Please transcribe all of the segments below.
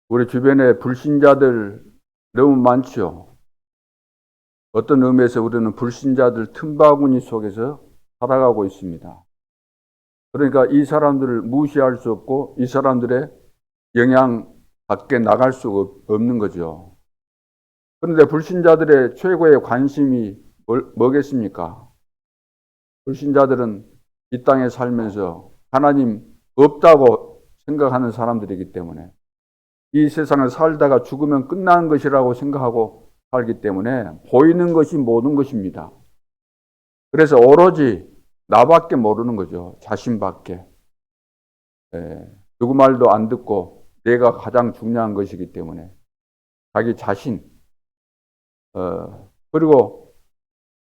우리 주변에 불신자들 너무 많죠. 어떤 의미에서 우리는 불신자들 틈바구니 속에서 살아가고 있습니다. 그러니까 이 사람들을 무시할 수 없고 이 사람들의 영향 밖에 나갈 수 없는 거죠. 그런데 불신자들의 최고의 관심이 뭐겠습니까? 불신자들은 이 땅에 살면서 하나님 없다고 생각하는 사람들이기 때문에 이 세상을 살다가 죽으면 끝나는 것이라고 생각하고 살기 때문에 보이는 것이 모든 것입니다. 그래서 오로지 나밖에 모르는 거죠. 자신밖에. 누구 말도 안 듣고 내가 가장 중요한 것이기 때문에 자기 자신, 그리고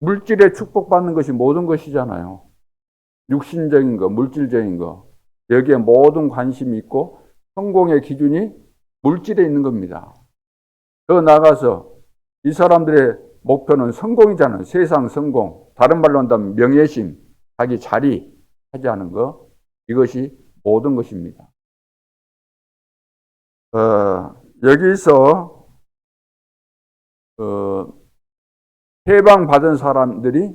물질에 축복받는 것이 모든 것이잖아요. 육신적인 거, 물질적인 거, 여기에 모든 관심이 있고 성공의 기준이 물질에 있는 겁니다. 더 나아가서 이 사람들의 목표는 성공이잖아요. 세상 성공. 다른 말로 한다면 명예심, 자기 자리 차지하는 거. 이것이 모든 것입니다. 여기서 해방받은 사람들이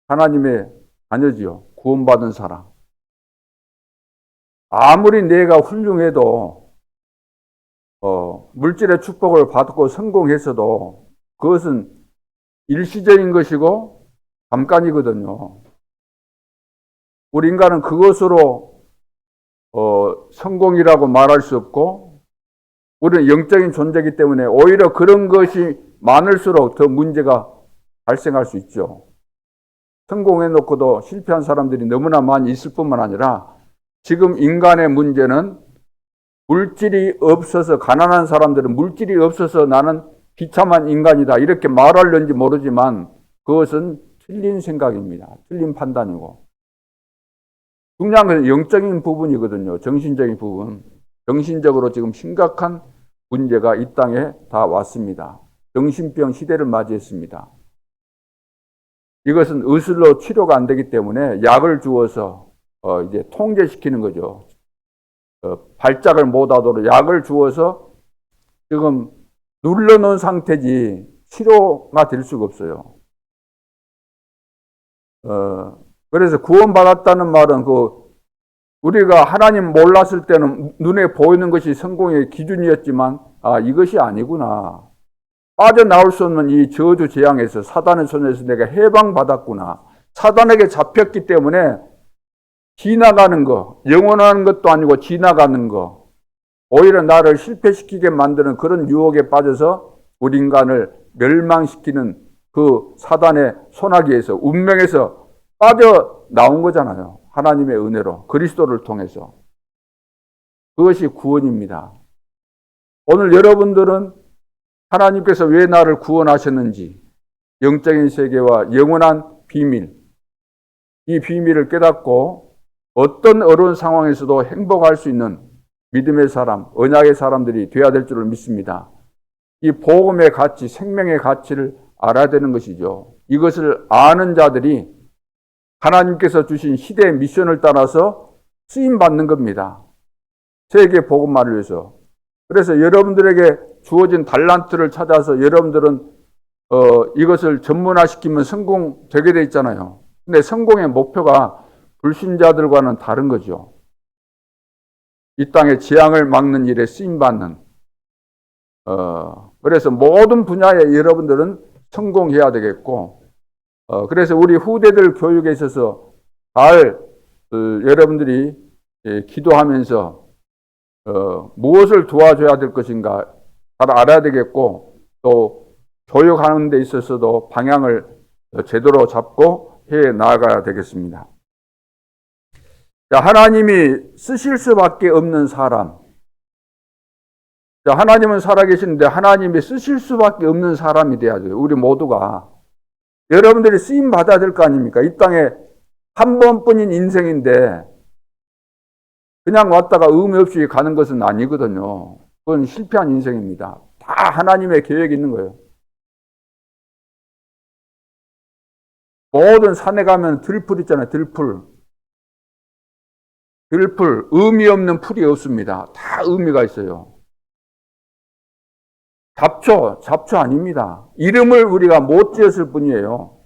하나님의 자녀지요. 구원받은 사람. 아무리 내가 훌륭해도 물질의 축복을 받고 성공했어도 그것은 일시적인 것이고 잠깐이거든요. 우리 인간은 그것으로 성공이라고 말할 수 없고 우리는 영적인 존재이기 때문에 오히려 그런 것이 많을수록 더 문제가 발생할 수 있죠. 성공해놓고도 실패한 사람들이 너무나 많이 있을 뿐만 아니라 지금 인간의 문제는 물질이 없어서, 가난한 사람들은 물질이 없어서 나는 비참한 인간이다 이렇게 말하려는지 모르지만 그것은 틀린 생각입니다. 틀린 판단이고 중요한 것은 영적인 부분이거든요. 정신적인 부분. 정신적으로 지금 심각한 문제가 이 땅에 다 왔습니다. 정신병 시대를 맞이했습니다. 이것은 의술로 치료가 안 되기 때문에 약을 주어서 이제 통제시키는 거죠. 발작을 못하도록 약을 주어서 지금 눌러놓은 상태지 치료가 될 수가 없어요. 그래서 구원받았다는 말은 우리가 하나님 몰랐을 때는 눈에 보이는 것이 성공의 기준이었지만 이것이 아니구나. 빠져나올 수 없는 이 저주 재앙에서 사단의 손에서 내가 해방받았구나. 사단에게 잡혔기 때문에 지나가는 거, 영원한 것도 아니고 지나가는 거, 오히려 나를 실패시키게 만드는 그런 유혹에 빠져서 우리 인간을 멸망시키는 그 사단의 소나기에서, 운명에서 빠져나온 거잖아요. 하나님의 은혜로, 그리스도를 통해서. 그것이 구원입니다. 오늘 여러분들은 하나님께서 왜 나를 구원하셨는지, 영적인 세계와 영원한 비밀, 이 비밀을 깨닫고 어떤 어려운 상황에서도 행복할 수 있는 믿음의 사람, 언약의 사람들이 되어야 될 줄을 믿습니다. 이 복음의 가치, 생명의 가치를 알아야 되는 것이죠. 이것을 아는 자들이 하나님께서 주신 시대의 미션을 따라서 쓰임받는 겁니다. 세계 복음화를 위해서. 그래서 여러분들에게 주어진 달란트를 찾아서 여러분들은 이것을 전문화시키면 성공되게 돼 있잖아요. 근데 성공의 목표가 불신자들과는 다른 거죠. 이 땅의 재앙을 막는 일에 쓰임받는. 그래서 모든 분야에 여러분들은 성공해야 되겠고, 그래서 우리 후대들 교육에 있어서 잘 여러분들이 기도하면서 무엇을 도와줘야 될 것인가 잘 알아야 되겠고, 또 교육하는 데 있어서도 방향을 제대로 잡고 해 나가야 되겠습니다. 자, 하나님이 쓰실 수밖에 없는 사람. 자, 하나님은 살아계시는데 하나님이 쓰실 수밖에 없는 사람이 돼야죠. 우리 모두가. 여러분들이 쓰임 받아야 될 거 아닙니까? 이 땅에 한 번뿐인 인생인데 그냥 왔다가 의미 없이 가는 것은 아니거든요. 그건 실패한 인생입니다. 다 하나님의 계획이 있는 거예요. 모든 산에 가면 들풀 있잖아요. 들풀, 의미 없는 풀이 없습니다. 다 의미가 있어요. 잡초 아닙니다. 이름을 우리가 못 지었을 뿐이에요.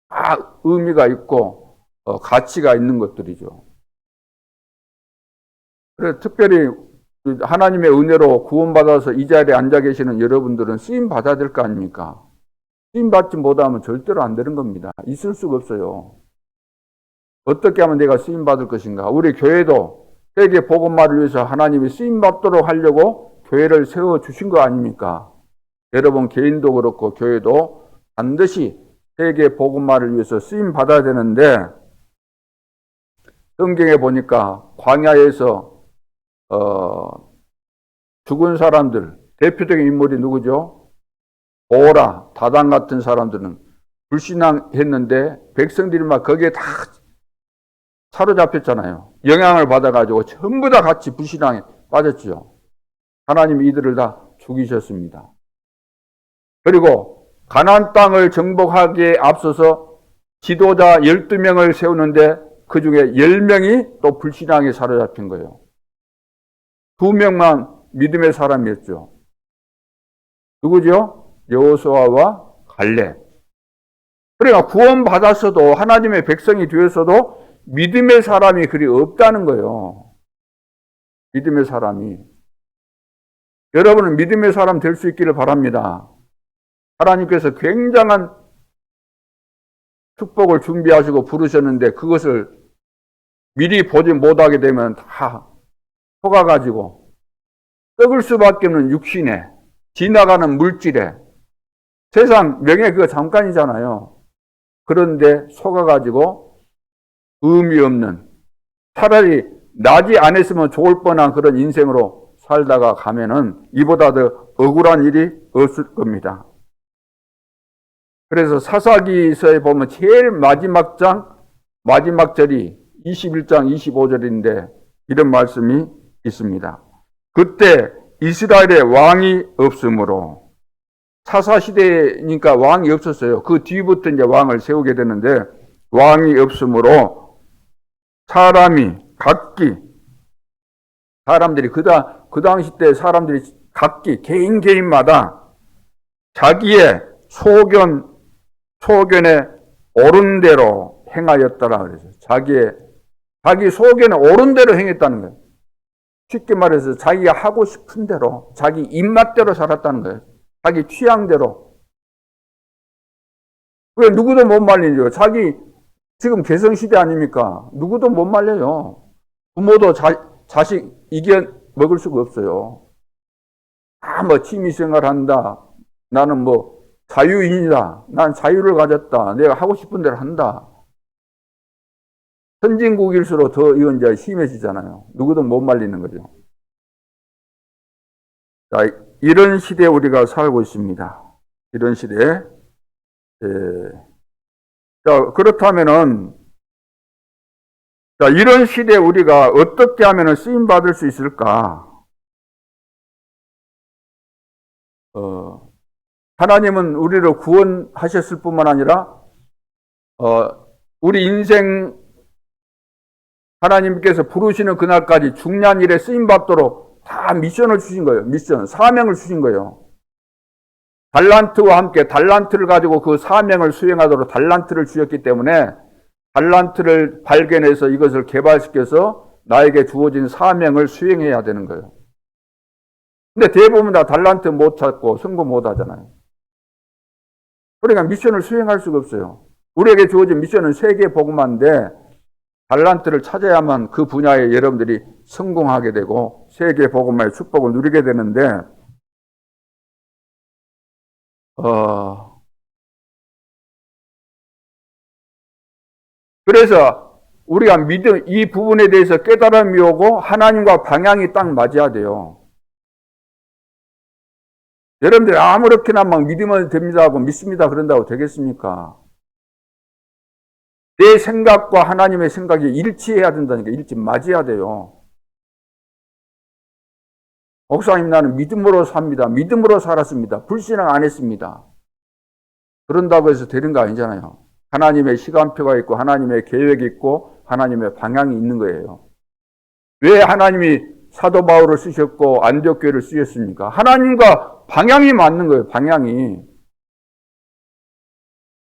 다 의미가 있고 가치가 있는 것들이죠. 그래서 특별히 하나님의 은혜로 구원받아서 이 자리에 앉아 계시는 여러분들은 쓰임 받아야 될 거 아닙니까? 쓰임 받지 못하면 절대로 안 되는 겁니다. 있을 수가 없어요. 어떻게 하면 내가 쓰임 받을 것인가? 우리 교회도 세계 복음화를 위해서 하나님이 쓰임 받도록 하려고 교회를 세워 주신 거 아닙니까? 여러분 개인도 그렇고 교회도 반드시 세계 복음화를 위해서 쓰임 받아야 되는데, 성경에 보니까 광야에서 죽은 사람들 대표적인 인물이 누구죠? 오라, 다단 같은 사람들은 불신앙했는데 백성들이 막 거기에 다 사로잡혔잖아요. 영향을 받아가지고 전부 다 같이 불신앙에 빠졌죠. 하나님이 이들을 다 죽이셨습니다. 그리고 가나안 땅을 정복하기에 앞서서 지도자 12명을 세우는데 그 중에 10명이 또 불신앙에 사로잡힌 거예요. 2명만 믿음의 사람이었죠. 누구죠? 여호수아와 갈렙. 그러니까 구원받았어도 하나님의 백성이 되었어도 믿음의 사람이 그리 없다는 거예요. 믿음의 사람이. 여러분은 믿음의 사람 될 수 있기를 바랍니다. 하나님께서 굉장한 축복을 준비하시고 부르셨는데 그것을 미리 보지 못하게 되면 다 속아가지고 썩을 수밖에 없는 육신에, 지나가는 물질에, 세상 명예 그거 잠깐이잖아요. 그런데 속아가지고 의미 없는, 차라리 나지 않았으면 좋을 뻔한 그런 인생으로 살다가 가면은 이보다 더 억울한 일이 없을 겁니다. 그래서 사사기서에 보면 제일 마지막 장, 마지막 절이 21장 25절인데 이런 말씀이 있습니다. 그때 이스라엘에 왕이 없으므로, 사사시대니까 왕이 없었어요. 그 뒤부터 이제 왕을 세우게 되는데 왕이 없으므로 사람이 각기, 사람들이 그 당시 때 사람들이 각기 개인마다 자기의 소견에 옳은 대로 행하였더라 그래서 자기 소견에 옳은 대로 행했다는 거예요. 쉽게 말해서 자기가 하고 싶은 대로, 자기 입맛대로 살았다는 거예요. 자기 취향대로. 왜 누구도 못 말리죠. 자기 지금 개성시대 아닙니까? 누구도 못 말려요. 부모도 자식 이겨 먹을 수가 없어요. 뭐 취미생활 한다. 나는 뭐 자유인이다. 난 자유를 가졌다. 내가 하고 싶은 대로 한다. 선진국일수록 더 이건 이제 심해지잖아요. 누구도 못 말리는 거죠. 자, 이런 시대에 우리가 살고 있습니다. 이런 시대에. 자, 그렇다면은, 자, 이런 시대에 우리가 어떻게 하면 쓰임받을 수 있을까? 하나님은 우리를 구원하셨을 뿐만 아니라, 우리 인생 하나님께서 부르시는 그날까지 중요한 일에 쓰임받도록 다 미션을 주신 거예요. 미션, 사명을 주신 거예요. 달란트와 함께 달란트를 가지고 그 사명을 수행하도록 달란트를 주셨기 때문에 달란트를 발견해서 이것을 개발시켜서 나에게 주어진 사명을 수행해야 되는 거예요. 근데 대부분 다 달란트 못 찾고 성공 못 하잖아요. 그러니까 미션을 수행할 수가 없어요. 우리에게 주어진 미션은 세계 복음화인데 달란트를 찾아야만 그 분야에 여러분들이 성공하게 되고 세계 복음화의 축복을 누리게 되는데, 그래서 우리가 믿음, 이 부분에 대해서 깨달음이 오고 하나님과 방향이 딱 맞아야 돼요. 여러분들이 아무렇게나 막 믿으면 됩니다 하고 믿습니다 그런다고 되겠습니까? 내 생각과 하나님의 생각이 일치해야 된다니까. 맞아야 돼요. 목사님, 나는 믿음으로 삽니다. 믿음으로 살았습니다. 불신앙 안 했습니다. 그런다고 해서 되는 거 아니잖아요. 하나님의 시간표가 있고 하나님의 계획이 있고 하나님의 방향이 있는 거예요. 왜 하나님이 사도 바울을 쓰셨고 안디옥 교회를 쓰셨습니까? 하나님과 방향이 맞는 거예요. 방향이.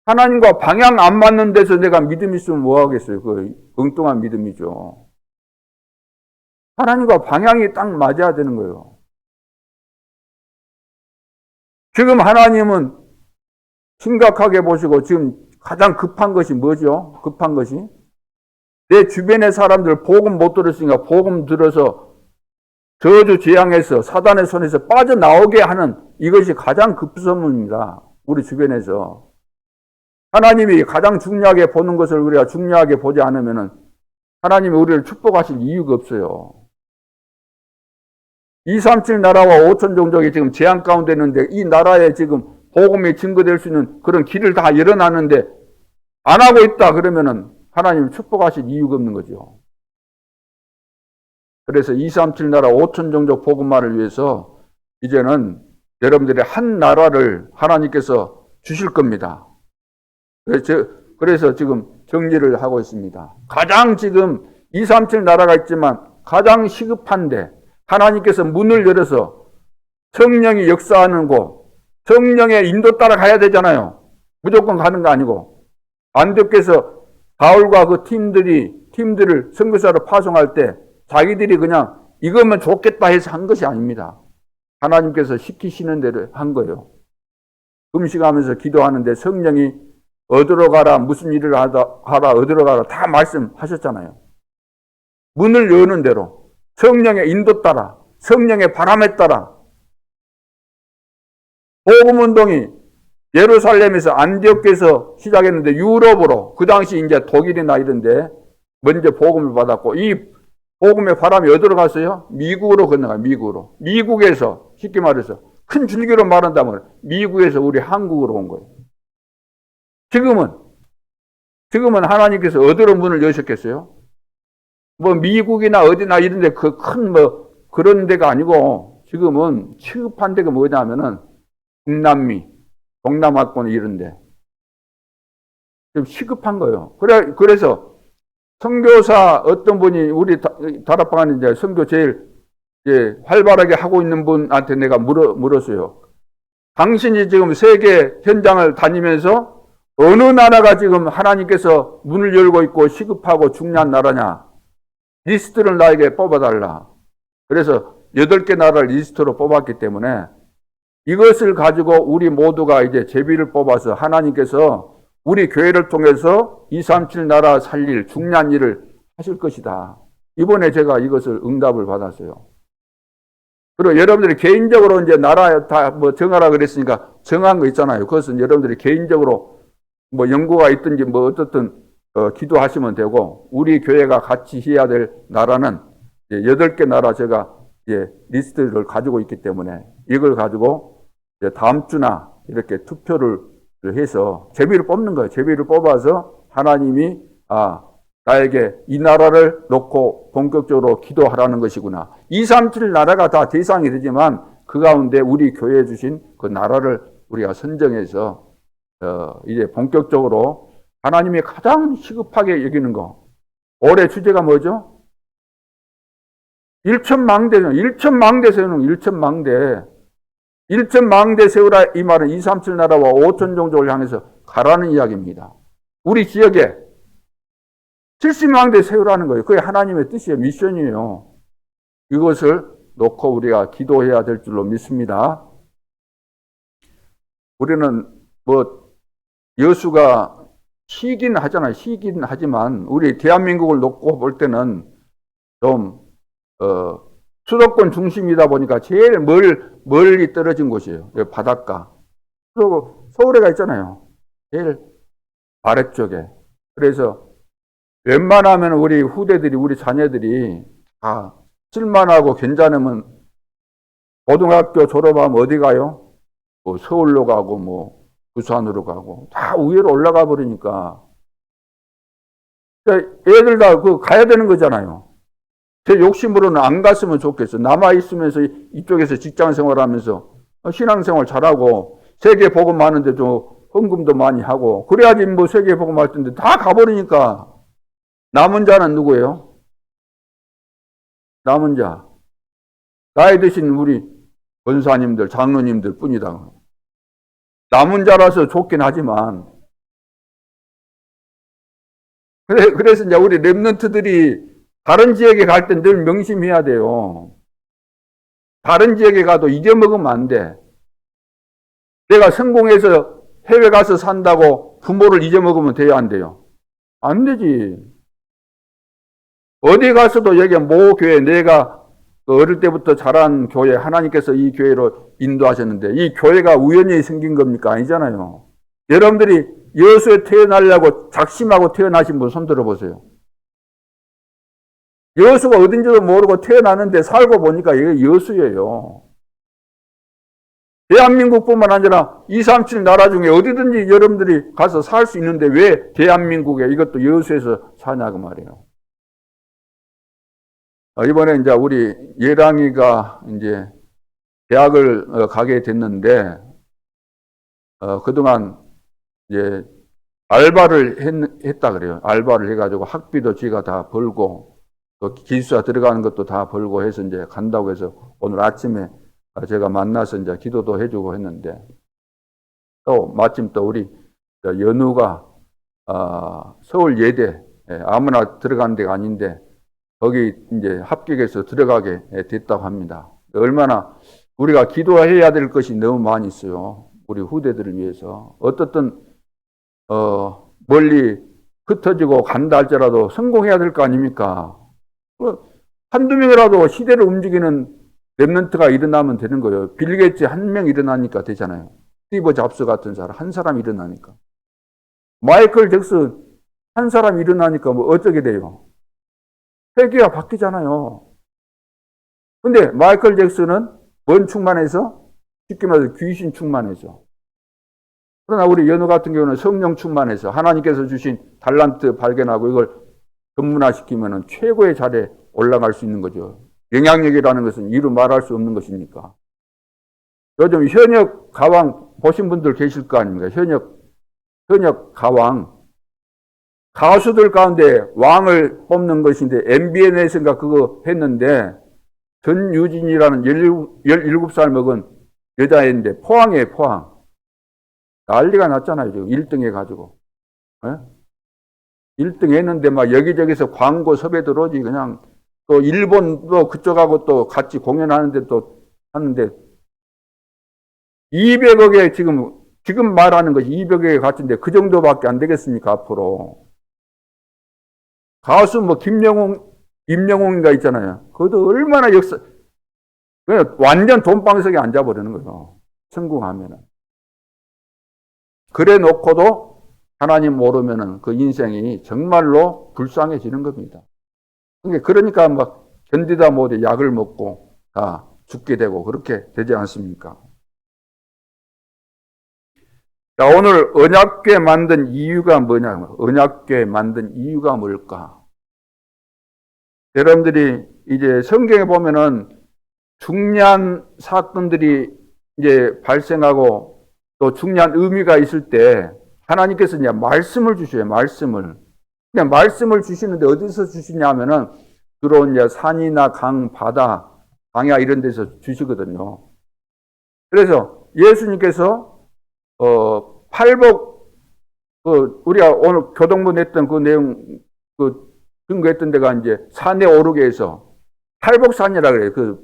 하나님과 방향 안 맞는 데서 내가 믿음 있으면 뭐 하겠어요? 그 엉뚱한 믿음이죠. 하나님과 방향이 딱 맞아야 되는 거예요. 지금 하나님은 심각하게 보시고 지금 가장 급한 것이 뭐죠? 급한 것이 내 주변의 사람들 복음 못 들었으니까 복음 들어서 저주 재앙에서 사단의 손에서 빠져나오게 하는 이것이 가장 급선무입니다. 우리 주변에서. 하나님이 가장 중요하게 보는 것을 우리가 중요하게 보지 않으면 하나님이 우리를 축복하실 이유가 없어요. 237 나라와 5천 종족이 지금 재앙 가운데 있는데 이 나라에 지금 복음이 증거될 수 있는 그런 길을 다 열어놨는데 안 하고 있다 그러면은 하나님이 축복하실 이유가 없는 거죠. 그래서 237 나라 5천 종족 복음화를 위해서 이제는 여러분들의 한 나라를 하나님께서 주실 겁니다. 그래서 지금 정리를 하고 있습니다. 가장 지금 237 나라가 있지만 가장 시급한데 하나님께서 문을 열어서 성령이 역사하는 곳, 성령의 인도 따라 가야 되잖아요. 무조건 가는 거 아니고. 안디옥에서 바울과 그 팀들을 선교사로 파송할 때 자기들이 그냥 이거면 좋겠다 해서 한 것이 아닙니다. 하나님께서 시키시는 대로 한 거예요. 금식하면서 기도하는데 성령이 어디로 가라, 무슨 일을 하라, 어디로 가라 다 말씀하셨잖아요. 문을 여는 대로. 성령의 인도 따라, 성령의 바람에 따라 복음운동이 예루살렘에서 안디옥에서 시작했는데 유럽으로 그 당시 이제 독일이나 이런데 먼저 복음을 받았고 이 복음의 바람이 어디로 갔어요? 미국으로 건너가요. 미국으로. 미국에서 쉽게 말해서 큰 줄기로 말한다면 미국에서 우리 한국으로 온 거예요. 지금은 하나님께서 어디로 문을 여셨겠어요? 뭐 미국이나 어디나 이런데 그 큰 뭐 그런 데가 아니고 지금은 취급한 데가 뭐냐면은 중남미, 동남아권 이런데 좀 시급한 거예요. 그래서 선교사 어떤 분이 우리 다락방에 이제 선교 제일 활발하게 하고 있는 분한테 내가 물었어요. 당신이 지금 세계 현장을 다니면서 어느 나라가 지금 하나님께서 문을 열고 있고 시급하고 중요한 나라냐? 리스트를 나에게 뽑아달라. 그래서 8개 나라를 리스트로 뽑았기 때문에 이것을 가지고 우리 모두가 이제 제비를 뽑아서 하나님께서 우리 교회를 통해서 237 나라 살릴 중요한 일을 하실 것이다. 이번에 제가 이것을 응답을 받았어요. 그리고 여러분들이 개인적으로 이제 나라 다 뭐 정하라 그랬으니까 정한 거 있잖아요. 그것은 여러분들이 개인적으로 뭐 연구가 있든지 뭐 어떻든 기도하시면 되고 우리 교회가 같이 해야 될 나라는 8개 나라 제가 리스트를 가지고 있기 때문에 이걸 가지고 다음 주나 이렇게 투표를 해서 제비를 뽑는 거예요. 제비를 뽑아서 하나님이 나에게 이 나라를 놓고 본격적으로 기도하라는 것이구나. 237 나라가 다 대상이 되지만 그 가운데 우리 교회에 주신 그 나라를 우리가 선정해서 이제 본격적으로 하나님이 가장 시급하게 여기는 거. 올해 주제가 뭐죠? 1천망대죠. 1천망대 세우는 1천망대. 1천망대 세우라 이 말은 237 나라와 5천 종족을 향해서 가라는 이야기입니다. 우리 지역에 70망대 세우라는 거예요. 그게 하나님의 뜻이에요. 미션이에요. 이것을 놓고 우리가 기도해야 될 줄로 믿습니다. 우리는 뭐 여수가 시긴 하잖아요. 시긴 하지만 우리 대한민국을 놓고 볼 때는 좀 수도권 중심이다 보니까 제일 멀리 떨어진 곳이에요. 바닷가. 그리고 서울에가 있잖아요. 제일 아래쪽에. 그래서 웬만하면 우리 후대들이 우리 자녀들이 다 쓸만하고 괜찮으면 고등학교 졸업하면 어디 가요? 뭐 서울로 가고 뭐 부산으로 가고 다 위로 올라가 버리니까 애들 다 가야 되는 거잖아요. 제 욕심으로는 안 갔으면 좋겠어. 남아 있으면서 이쪽에서 직장 생활하면서 신앙생활 잘하고 세계 복음 많은데 좀 헌금도 많이 하고 그래야지 뭐 세계 복음 할 텐데 다 가버리니까 남은 자는 누구예요? 남은 자 나이 드신 우리 권사님들, 장로님들 뿐이다. 남은 자라서 좋긴 하지만, 그래서 이제 우리 랩런트들이 다른 지역에 갈 때 늘 명심해야 돼요. 다른 지역에 가도 잊어먹으면 안 돼. 내가 성공해서 해외 가서 산다고 부모를 잊어먹으면 돼요, 안 돼요? 안 되지. 어디 가서도 여기 모 교회, 내가 어릴 때부터 자란 교회, 하나님께서 이 교회로 인도하셨는데 이 교회가 우연히 생긴 겁니까? 아니잖아요. 여러분들이 여수에 태어나려고 작심하고 태어나신 분 손 들어보세요. 여수가 어딘지도 모르고 태어나는데 살고 보니까 이게 여수예요. 대한민국뿐만 아니라 237 나라 중에 어디든지 여러분들이 가서 살 수 있는데 왜 대한민국에 이것도 여수에서 사냐고 말이에요. 이번에 이제 우리 예랑이가 이제 대학을 가게 됐는데, 그동안 이제 알바를 했다 그래요. 알바를 해가지고 학비도 지가 다 벌고, 또 기숙사 들어가는 것도 다 벌고 해서 이제 간다고 해서 오늘 아침에 제가 만나서 이제 기도도 해주고 했는데, 또 마침 또 우리 연우가 서울 예대, 아무나 들어가는 데가 아닌데 거기 이제 합격해서 들어가게 됐다고 합니다. 얼마나 우리가 기도해야 될 것이 너무 많이 있어요. 우리 후대들을 위해서. 어떻든 멀리 흩어지고 간다 할지라도 성공해야 될 거 아닙니까? 한두 명이라도 시대를 움직이는 랩런트가 일어나면 되는 거예요. 빌 게이츠 한 명 일어나니까 되잖아요. 스티브 잡스 같은 사람, 한 사람 일어나니까. 마이클 잭슨 한 사람 일어나니까 뭐 어떻게 돼요? 세계가 바뀌잖아요. 근데 마이클 잭슨은 뭔 충만해서? 쉽게 말해서 귀신 충만해서. 그러나 우리 연우 같은 경우는 성령 충만해서 하나님께서 주신 달란트 발견하고 이걸 전문화시키면 최고의 자리에 올라갈 수 있는 거죠. 영향력이라는 것은 이루 말할 수 없는 것이니까. 요즘 현역 가왕 보신 분들 계실 거 아닙니까? 현역 가왕. 가수들 가운데 왕을 뽑는 것인데 MBN에서인가 그거 했는데 전유진이라는 17살 먹은 여자애인데 포항이에요, 포항. 난리가 났잖아요, 지금 1등 해가지고. 네? 1등 했는데 막 여기저기서 광고 섭외 들어오지 그냥 또 일본도 그쪽하고 또 같이 공연하는데 또 하는데 200억에 지금 말하는 것이 200억에 같은데 그 정도밖에 안 되겠습니까, 앞으로. 가수 뭐 임영웅인가 있잖아요. 그것도 얼마나 그냥 완전 돈방석에 앉아버리는 거예요. 성공하면은. 그래 놓고도 하나님 모르면은 그 인생이 정말로 불쌍해지는 겁니다. 그러니까 막 견디다 못해 약을 먹고 다 죽게 되고 그렇게 되지 않습니까? 자, 오늘 언약궤 만든 이유가 뭐냐? 언약궤 만든 이유가 뭘까? 여러분들이 이제 성경에 보면은 중요한 사건들이 이제 발생하고 또 중요한 의미가 있을 때 하나님께서 이제 말씀을 주셔요, 말씀을. 근데 말씀을 주시는데 어디서 주시냐 하면은 주로 이제 산이나 강, 바다, 강야 이런 데서 주시거든요. 그래서 예수님께서 팔복, 우리가 오늘 교동부 냈던 그 내용, 증거했던 데가 이제 산에 오르게 해서 팔복산이라 그래요.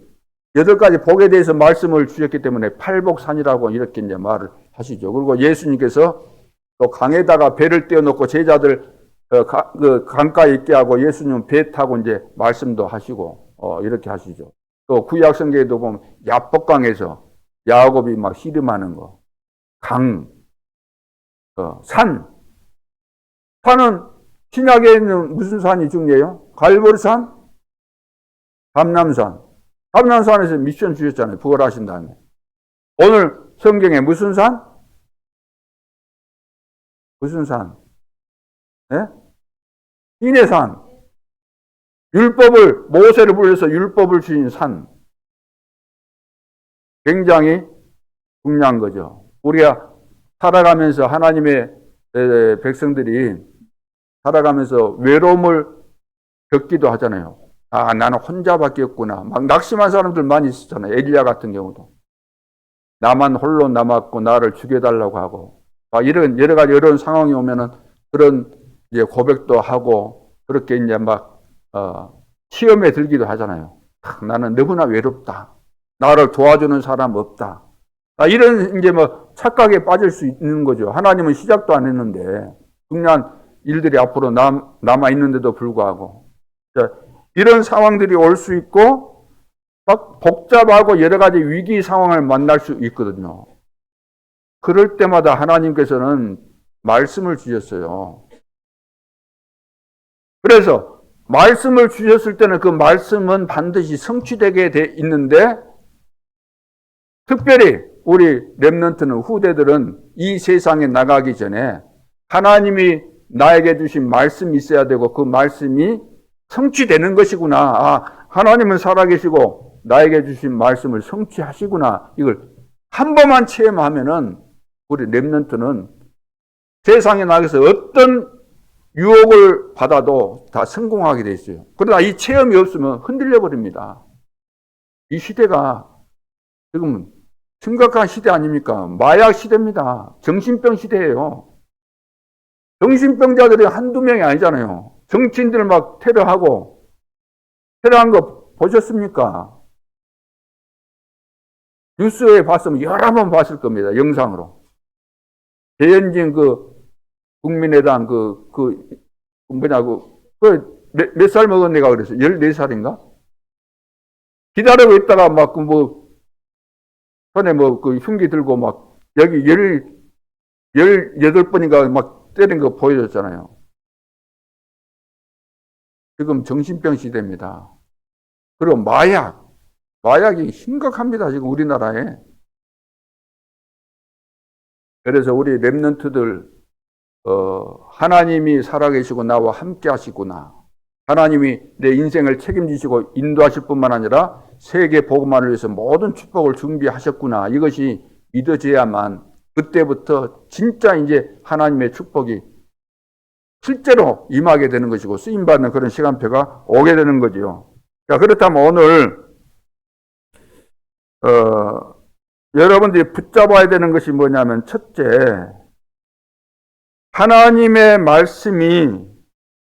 8가지 복에 대해서 말씀을 주셨기 때문에 팔복산이라고 이렇게 이제 말을 하시죠. 그리고 예수님께서 또 강에다가 배를 띄워놓고 제자들 강가에 있게 하고 예수님은 배 타고 이제 말씀도 하시고, 이렇게 하시죠. 또 구약 성경에도 보면 야복강에서 야곱이 막 씨름하는 거. 강, 산. 산은 신약에 있는 무슨 산이 중요해요? 갈보리산, 감람산. 감람산에서 미션 주셨잖아요. 부활하신 다음에. 오늘 성경에 무슨 산? 무슨 산? 네? 시내산. 모세를 불러서 율법을 주신 산. 굉장히 중요한 거죠. 우리가 살아가면서 하나님의 백성들이 살아가면서 외로움을 겪기도 하잖아요. 아, 나는 혼자밖에 없구나. 막 낙심한 사람들 많이 있었잖아요. 엘리야 같은 경우도. 나만 홀로 남았고 나를 죽여달라고 하고. 이런 여러 가지 어려운 상황이 오면은 그런 이제 고백도 하고 그렇게 이제 막 시험에 들기도 하잖아요. 나는 너무나 외롭다. 나를 도와주는 사람 없다. 이런 이제 뭐 착각에 빠질 수 있는 거죠. 하나님은 시작도 안 했는데 중요한 일들이 앞으로 남아 있는데도 불구하고 이런 상황들이 올 수 있고 막 복잡하고 여러 가지 위기 상황을 만날 수 있거든요. 그럴 때마다 하나님께서는 말씀을 주셨어요. 그래서 말씀을 주셨을 때는 그 말씀은 반드시 성취되게 돼 있는데 특별히 우리 렘넌트는 후대들은 이 세상에 나가기 전에 하나님이 나에게 주신 말씀이 있어야 되고 그 말씀이 성취되는 것이구나. 아, 하나님은 살아계시고 나에게 주신 말씀을 성취하시구나. 이걸 한 번만 체험하면은 우리 렘넌트는 세상에 나가서 어떤 유혹을 받아도 다 성공하게 돼 있어요. 그러나 이 체험이 없으면 흔들려 버립니다. 이 시대가 지금 심각한 시대 아닙니까? 마약 시대입니다. 정신병 시대예요. 정신병자들이 한두 명이 아니잖아요. 정치인들 막 테러하고 테러한 거 보셨습니까? 뉴스에 봤으면 여러 번 봤을 겁니다. 영상으로. 배현진 국민의당 몇 살 먹은 애가 그랬어요? 14살인가? 기다리고 있다가 손에 흉기 들고 여기 18번인가 때린 거 보여줬잖아요. 지금 정신병 시대입니다. 그리고 마약이 심각합니다. 지금 우리나라에. 그래서 우리 렘넌트들 하나님이 살아계시고 나와 함께 하시구나. 하나님이 내 인생을 책임지시고 인도하실 뿐만 아니라 세계 복음화를 위해서 모든 축복을 준비하셨구나. 이것이 믿어져야만 그때부터 진짜 이제 하나님의 축복이 실제로 임하게 되는 것이고 쓰임받는 그런 시간표가 오게 되는 거지요. 자, 그렇다면 오늘 여러분들이 붙잡아야 되는 것이 뭐냐면 첫째, 하나님의 말씀이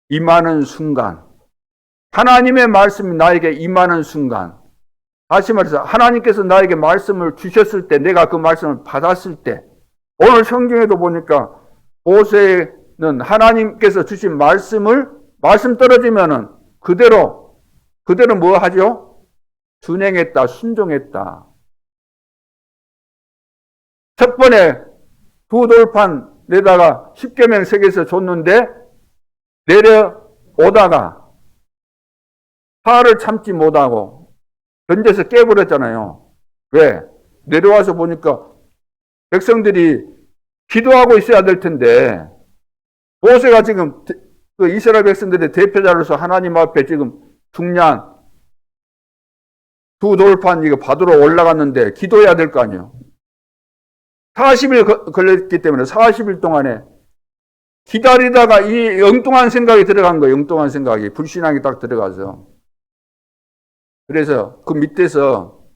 임하는 순간, 하나님의 말씀이 나에게 임하는 순간, 다시 말해서 하나님께서 나에게 말씀을 주셨을 때, 내가 그 말씀을 받았을 때, 오늘 성경에도 보니까 모세는 하나님께서 주신 말씀 떨어지면은 그대로 뭐 하죠? 준행했다, 순종했다. 첫 번에 두 돌판 내다가 십계명 세계에서 줬는데 내려오다가 화를 참지 못하고 던져서 깨버렸잖아요. 왜? 내려와서 보니까 백성들이 기도하고 있어야 될 텐데 모세가 지금 그 이스라엘 백성들의 대표자로서 하나님 앞에 지금 중요한 두 돌판 이거 받으러 올라갔는데 기도해야 될 거 아니에요. 40일 걸렸기 때문에 40일 동안에 기다리다가 이 엉뚱한 생각이 들어간 거예요. 엉뚱한 생각이. 불신앙이 딱 들어가서. 그래서 그 밑에서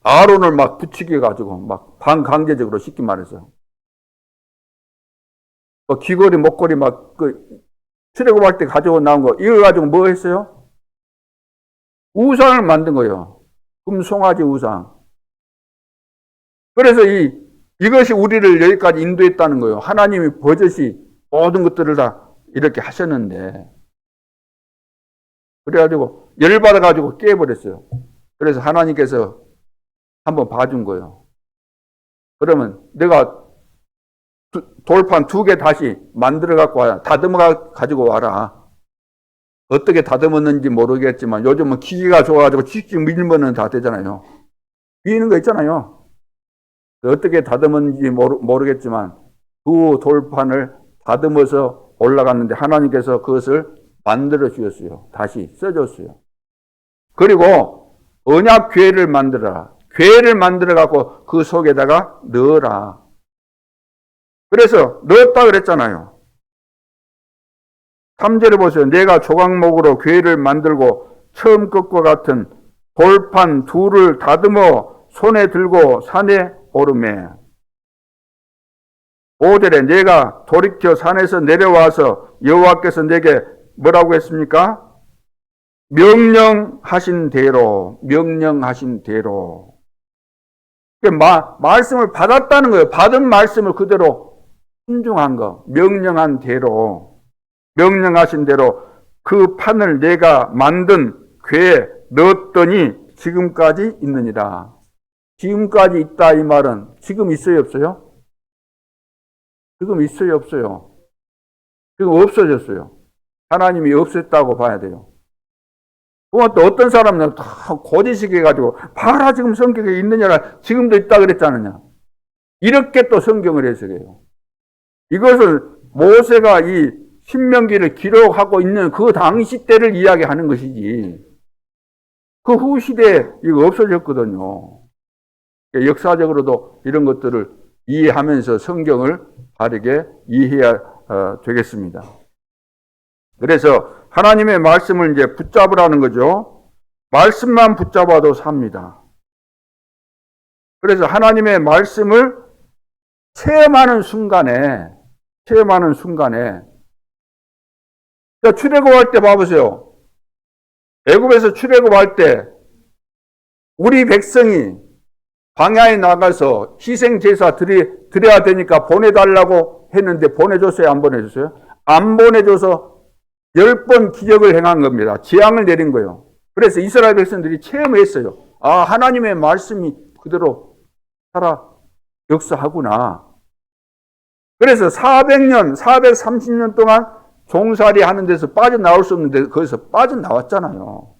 아론을 막 붙이게 해가지고 막 반강제적으로 쉽게 말해서 귀걸이, 목걸이 출애굽할 때 가지고 나온 거 이거 가지고 뭐 했어요? 우상을 만든 거예요. 금송아지 우상. 그래서 이것이 우리를 여기까지 인도했다는 거예요. 하나님이 버젓이 모든 것들을 다 이렇게 하셨는데 그래가지고 열받아가지고 깨버렸어요. 그래서 하나님께서 한번 봐준 거예요. 그러면 내가 돌판 2개 다시 만들어 갖고 와라. 다듬어 가지고 와라. 어떻게 다듬었는지 모르겠지만 요즘은 기계가 좋아가지고 칙칙 밀면은 다 되잖아요. 비는 거 있잖아요. 어떻게 다듬었는지 모르겠지만 두 돌판을 다듬어서 올라갔는데 하나님께서 그것을 만들어 주셨어요. 다시 써줬어요. 그리고 언약 궤를 만들어라. 궤를 만들어 갖고 그 속에다가 넣어라. 그래서 넣었다 그랬잖아요. 3절에 보세요. 내가 조각목으로 궤를 만들고 처음 것과 같은 돌판 둘을 다듬어 손에 들고 산에 오르매. 5절에 내가 돌이켜 산에서 내려와서 여호와께서 내게 뭐라고 했습니까? 명령하신 대로. 말씀을 받았다는 거예요. 받은 말씀을 그대로 순종한 거. 명령한 대로. 명령하신 대로 그 판을 내가 만든 궤에 넣었더니 지금까지 있느니라. 지금까지 있다 이 말은 지금 있어요, 없어요? 지금 있어요, 없어요? 지금 없어졌어요. 하나님이 없앴다고 봐야 돼요. 그건 또 어떤 사람은 다 고지식 해가지고 봐라 지금 성경에 있느냐라 지금도 있다 그랬잖느냐. 이렇게 또 성경을 해석해요. 이것을 모세가 이 신명기를 기록하고 있는 그 당시 때를 이야기하는 것이지 그 후 시대에 이거 없어졌거든요. 역사적으로도 이런 것들을 이해하면서 성경을 바르게 이해해야 되겠습니다. 그래서 하나님의 말씀을 이제 붙잡으라는 거죠. 말씀만 붙잡아도 삽니다. 그래서 하나님의 말씀을 체험하는 순간에 출애굽할 때 봐보세요. 애굽에서 출애굽할 때 우리 백성이 광야에 나가서 희생 제사 드려야 되니까 보내달라고 했는데 보내줬어요? 안 보내줬어요? 안 보내줘서 10번 기적을 행한 겁니다. 재앙을 내린 거예요. 그래서 이스라엘 백성들이 체험했어요. 아, 하나님의 말씀이 그대로 살아 역사하구나. 그래서 400년, 430년 동안 종살이 하는 데서 빠져나올 수 없는데 거기서 빠져나왔잖아요.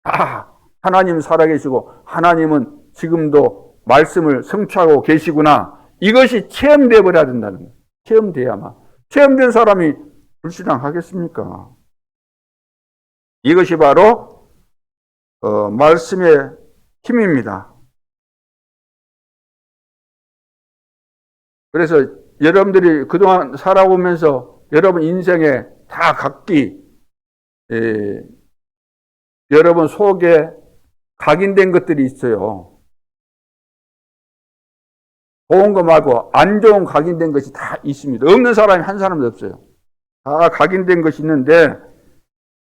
아, 하나님 살아계시고 하나님은 지금도 말씀을 성취하고 계시구나. 이것이 체험되어 버려야 된다는 거예요. 체험돼야만. 체험된 사람이 불신앙하겠습니까? 이것이 바로 말씀의 힘입니다. 그래서 여러분들이 그동안 살아오면서 여러분 인생에 다 각기 여러분 속에 각인된 것들이 있어요. 좋은 거 말고 안 좋은 각인된 것이 다 있습니다. 없는 사람이 한 사람도 없어요. 다 각인된 것이 있는데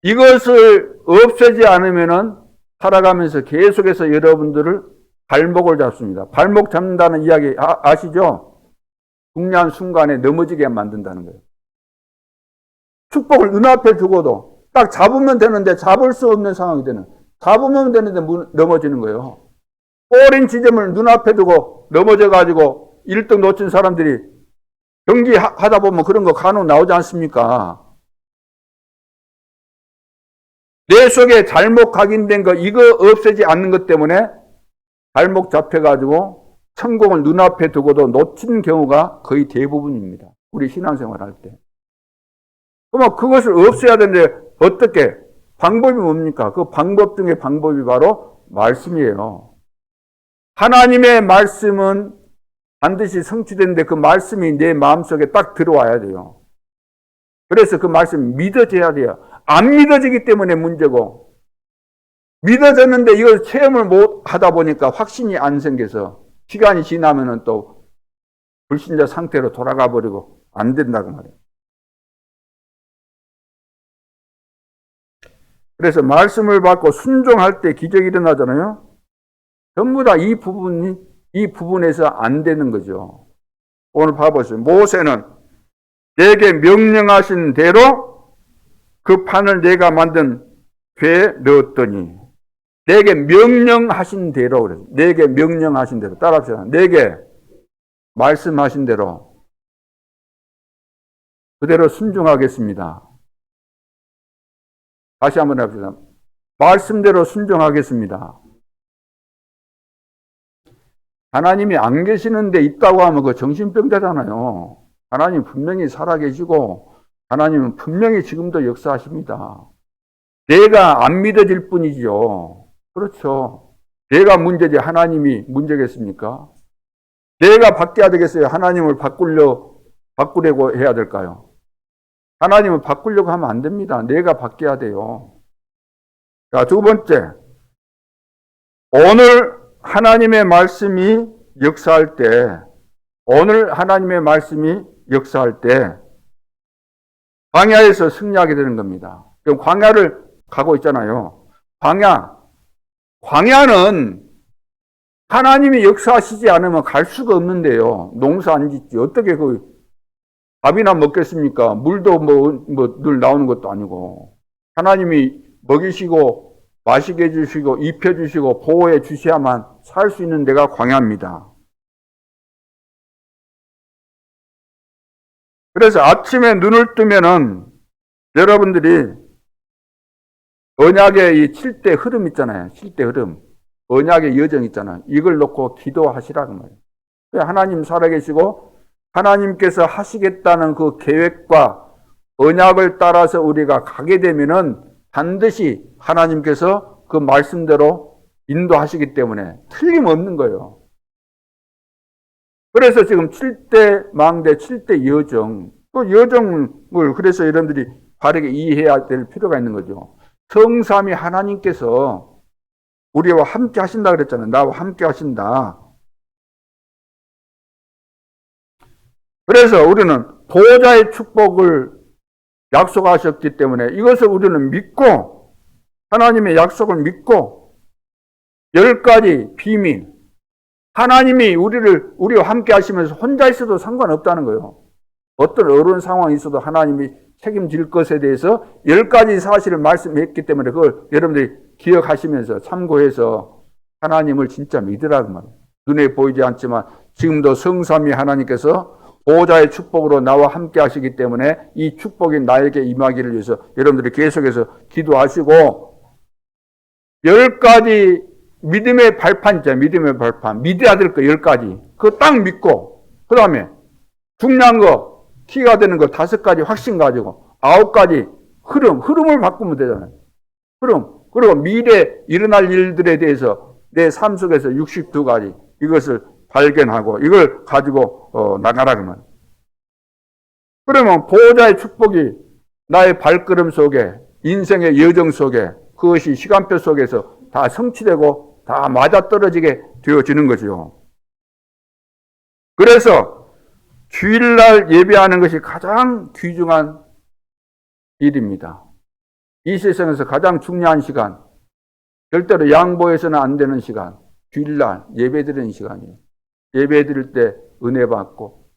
이것을 없애지 않으면은 살아가면서 계속해서 여러분들을 발목을 잡습니다. 발목 잡는다는 이야기 아시죠? 중요한 순간에 넘어지게 만든다는 거예요. 축복을 눈앞에 두고도 딱 잡으면 되는데 잡을 수 없는 상황이 되는, 잡으면 되는데 넘어지는 거예요. 꼬린 지점을 눈앞에 두고 넘어져가지고 1등 놓친 사람들이 경기 하다 보면 그런 거 간혹 나오지 않습니까? 내 속에 잘못 각인된 거 이거 없애지 않는 것 때문에 발목 잡혀가지고 성공을 눈앞에 두고도 놓친 경우가 거의 대부분입니다. 우리 신앙생활 할 때. 그러면 그것을 없애야 되는데 어떻게? 방법이 뭡니까? 그 방법 중에 방법이 바로 말씀이에요. 하나님의 말씀은 반드시 성취되는데 그 말씀이 내 마음속에 딱 들어와야 돼요. 그래서 그 말씀이 믿어져야 돼요. 안 믿어지기 때문에 문제고, 믿어졌는데 이걸 체험을 못 하다 보니까 확신이 안 생겨서 시간이 지나면은 또 불신자 상태로 돌아가 버리고 안 된다고 말이에요. 그래서 말씀을 받고 순종할 때 기적이 일어나잖아요. 전부 다 이 부분에서 안 되는 거죠. 오늘 봐보세요. 모세는 내게 명령하신 대로 그 판을 내가 만든 궤에 넣었더니, 내게 명령하신 대로 그래요. 내게 명령하신 대로. 따라합시다. 내게 말씀하신 대로 그대로 순종하겠습니다. 다시 한번 해봅시다. 말씀대로 순종하겠습니다. 하나님이 안 계시는 데 있다고 하면 그 정신병자잖아요. 하나님 분명히 살아계시고 하나님은 분명히 지금도 역사하십니다. 내가 안 믿어질 뿐이죠. 그렇죠. 내가 문제지 하나님이 문제겠습니까? 내가 바뀌어야 되겠어요? 하나님을 바꾸려고 해야 될까요? 하나님을 바꾸려고 하면 안 됩니다. 내가 바뀌어야 돼요. 자, 두 번째. 오늘 하나님의 말씀이 역사할 때, 광야에서 승리하게 되는 겁니다. 그럼 광야를 가고 있잖아요. 광야는 하나님이 역사하시지 않으면 갈 수가 없는데요. 농사 안 짓지. 어떻게 밥이나 먹겠습니까? 물도 늘 나오는 것도 아니고. 하나님이 먹이시고, 마시게 해주시고, 입혀주시고, 보호해 주셔야만 살 수 있는 데가 광야입니다. 그래서 아침에 눈을 뜨면은 여러분들이 언약의 이 7대 흐름 있잖아요. 7대 흐름. 언약의 여정 있잖아요. 이걸 놓고 기도하시라고 말이에요. 하나님 살아계시고 하나님께서 하시겠다는 그 계획과 언약을 따라서 우리가 가게 되면은 반드시 하나님께서 그 말씀대로 인도하시기 때문에 틀림없는 거예요. 그래서 지금 7대 망대, 7대 여정, 그 여정을 그래서 여러분들이 바르게 이해해야 될 필요가 있는 거죠. 성삼위 하나님께서 우리와 함께 하신다 그랬잖아요. 나와 함께 하신다. 그래서 우리는 보호자의 축복을 약속하셨기 때문에 이것을 우리는 믿고 하나님의 약속을 믿고 10가지 비밀, 하나님이 우리와 함께 하시면서 혼자 있어도 상관없다는 거예요. 어떤 어려운 상황이 있어도 하나님이 책임질 것에 대해서 10가지 사실을 말씀했기 때문에 그걸 여러분들이 기억하시면서 참고해서 하나님을 진짜 믿으라고 말이에요. 눈에 보이지 않지만 지금도 성삼위 하나님께서 보호자의 축복으로 나와 함께 하시기 때문에 이 축복이 나에게 임하기를 위해서 여러분들이 계속해서 기도하시고 10가지 믿음의 발판 있잖아요. 믿음의 발판. 믿어야 될 거 10가지. 그거 딱 믿고 그 다음에 중요한 거 키가 되는 거 5가지 확신 가지고 9가지 흐름을 바꾸면 되잖아요. 그리고 미래 일어날 일들에 대해서 내 삶 속에서 62가지 이것을 발견하고 이걸 가지고 나가라 그러면. 그러면 보호자의 축복이 나의 발걸음 속에 인생의 여정 속에 그것이 시간표 속에서 다 성취되고 다 맞아떨어지게 되어지는 거죠. 그래서 주일날 예배하는 것이 가장 귀중한 일입니다. 이 세상에서 가장 중요한 시간, 절대로 양보해서는 안 되는 시간, 주일날 예배드리는 시간이에요. 예배드릴 때 은혜 받고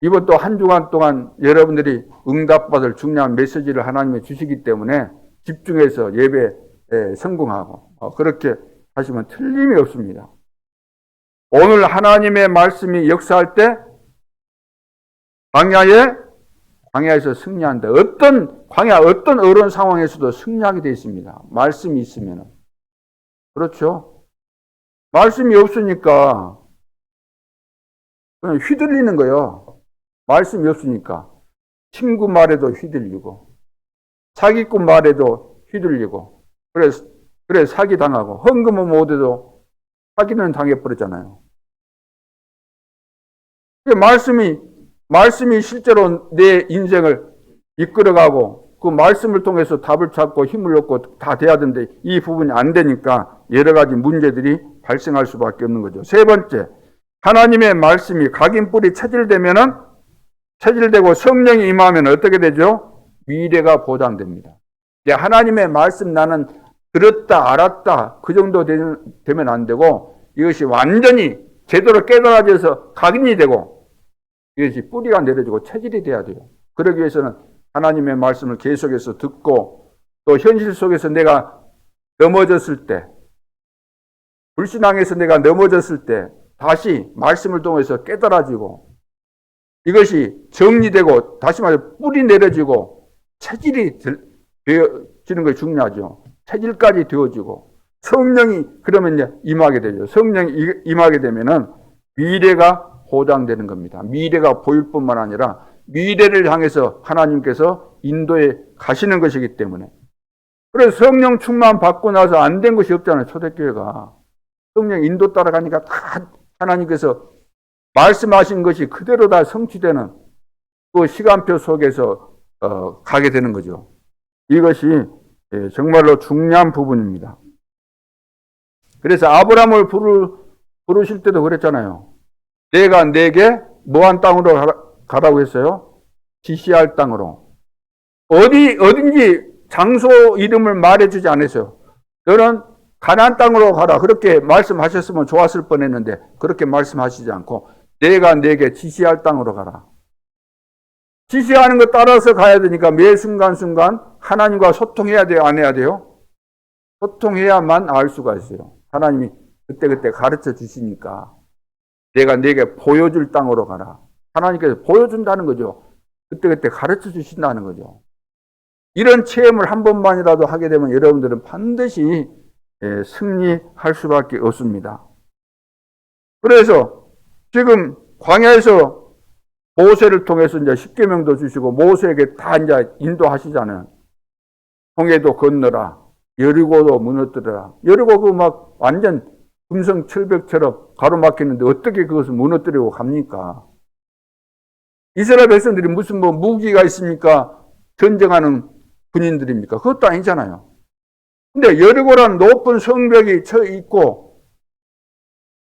이번 또 한 주간 동안 여러분들이 응답받을 중요한 메시지를 하나님이 주시기 때문에 집중해서 예배에 성공하고 그렇게 하시면 틀림이 없습니다. 오늘 하나님의 말씀이 역사할 때 광야에서 승리한다. 어떤 어려운 상황에서도 승리하게 되어 있습니다. 말씀이 있으면. 그렇죠? 말씀이 없으니까 그냥 휘둘리는 거예요. 말씀이 없으니까. 친구 말에도 휘둘리고, 사기꾼 말에도 휘둘리고, 그래 사기당하고, 헌금을 못해도 사기는 당해버렸잖아요. 말씀이 실제로 내 인생을 이끌어가고 그 말씀을 통해서 답을 찾고 힘을 얻고 다 돼야 되는데 이 부분이 안 되니까 여러 가지 문제들이 발생할 수밖에 없는 거죠. 세 번째, 하나님의 말씀이 각인뿔이 체질되고 성령이 임하면 어떻게 되죠? 미래가 보장됩니다. 하나님의 말씀 나는 들었다 알았다 그 정도 되면 안 되고 이것이 완전히 제대로 깨달아져서 각인이 되고 이것이 뿌리가 내려지고 체질이 돼야 돼요. 그러기 위해서는 하나님의 말씀을 계속해서 듣고 또 현실 속에서 내가 넘어졌을 때 불신앙에서 내가 넘어졌을 때 다시 말씀을 통해서 깨달아지고 이것이 정리되고 다시 말해 뿌리 내려지고 체질이 되어지는 것이 중요하죠. 체질까지 되어지고 성령이 그러면 이제 임하게 되죠. 성령이 임하게 되면은 미래가 보장되는 겁니다. 미래가 보일 뿐만 아니라 미래를 향해서 하나님께서 인도해 가시는 것이기 때문에. 그래서 성령 충만 받고 나서 안 된 것이 없잖아요. 초대교회가. 성령 인도 따라가니까 다 하나님께서 말씀하신 것이 그대로 다 성취되는 그 시간표 속에서 가게 되는 거죠. 이것이 정말로 중요한 부분입니다. 그래서 아브라함을 부르실 때도 그랬잖아요. 내가 네게 뭐한 땅으로 가라고 했어요? 지시할 땅으로. 어딘지 장소 이름을 말해주지 않았어요. 너는 가나안 땅으로 가라. 그렇게 말씀하셨으면 좋았을 뻔했는데 그렇게 말씀하시지 않고 내가 네게 지시할 땅으로 가라. 지시하는 거 따라서 가야 되니까 매 순간순간 하나님과 소통해야 돼요? 안 해야 돼요? 소통해야만 알 수가 있어요. 하나님이 그때그때 가르쳐 주시니까 내가 네게 보여줄 땅으로 가라. 하나님께서 보여준다는 거죠. 그때그때 가르쳐 주신다는 거죠. 이런 체험을 한 번만이라도 하게 되면 여러분들은 반드시 승리할 수밖에 없습니다. 그래서 지금 광야에서 모세를 통해서 이제 십계명도 주시고 모세에게 다 이제 인도하시잖아요. 홍해도 건너라. 여리고도 무너뜨려라. 여리고 그 막 완전 금성 철벽처럼 가로막히는데 어떻게 그것을 무너뜨리고 갑니까? 이스라엘 백성들이 무슨 뭐 무기가 있습니까? 전쟁하는 군인들입니까? 그것도 아니잖아요. 근데 여리고라는 높은 성벽이 쳐 있고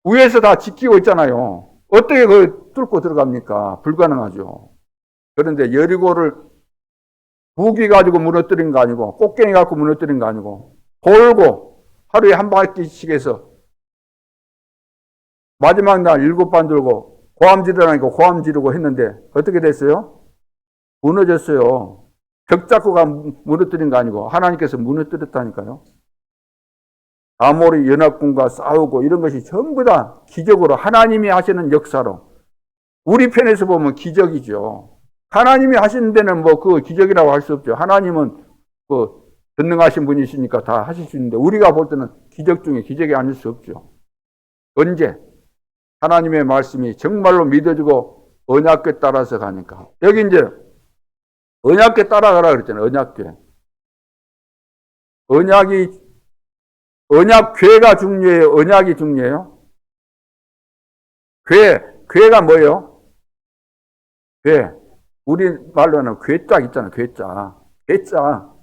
위에서 다 지키고 있잖아요. 어떻게 그걸 뚫고 들어갑니까? 불가능하죠. 그런데 여리고를 무기 가지고 무너뜨린 거 아니고 꽃갱이 갖고 무너뜨린 거 아니고 돌고 하루에 한 바퀴씩 해서 마지막 날 7번 들고 고함 지르라니까 고함 지르고 했는데 어떻게 됐어요? 무너졌어요. 벽 잡고 가 무너뜨린 거 아니고 하나님께서 무너뜨렸다니까요. 아모리 연합군과 싸우고 이런 것이 전부 다 기적으로 하나님이 하시는 역사로 우리 편에서 보면 기적이죠. 하나님이 하시는 데는 뭐 그 기적이라고 할 수 없죠. 하나님은 그 전능하신 분이시니까 다 하실 수 있는데 우리가 볼 때는 기적 중에 기적이 아닐 수 없죠. 언제? 하나님의 말씀이 정말로 믿어지고 언약궤 따라서 가니까. 여기 이제 언약궤 따라가라 그랬잖아요. 언약궤. 언약궤가 중요해요? 언약이 중요해요? 궤가 뭐예요? 궤. 우리 말로는 궤짝 있잖아요. 궤짝.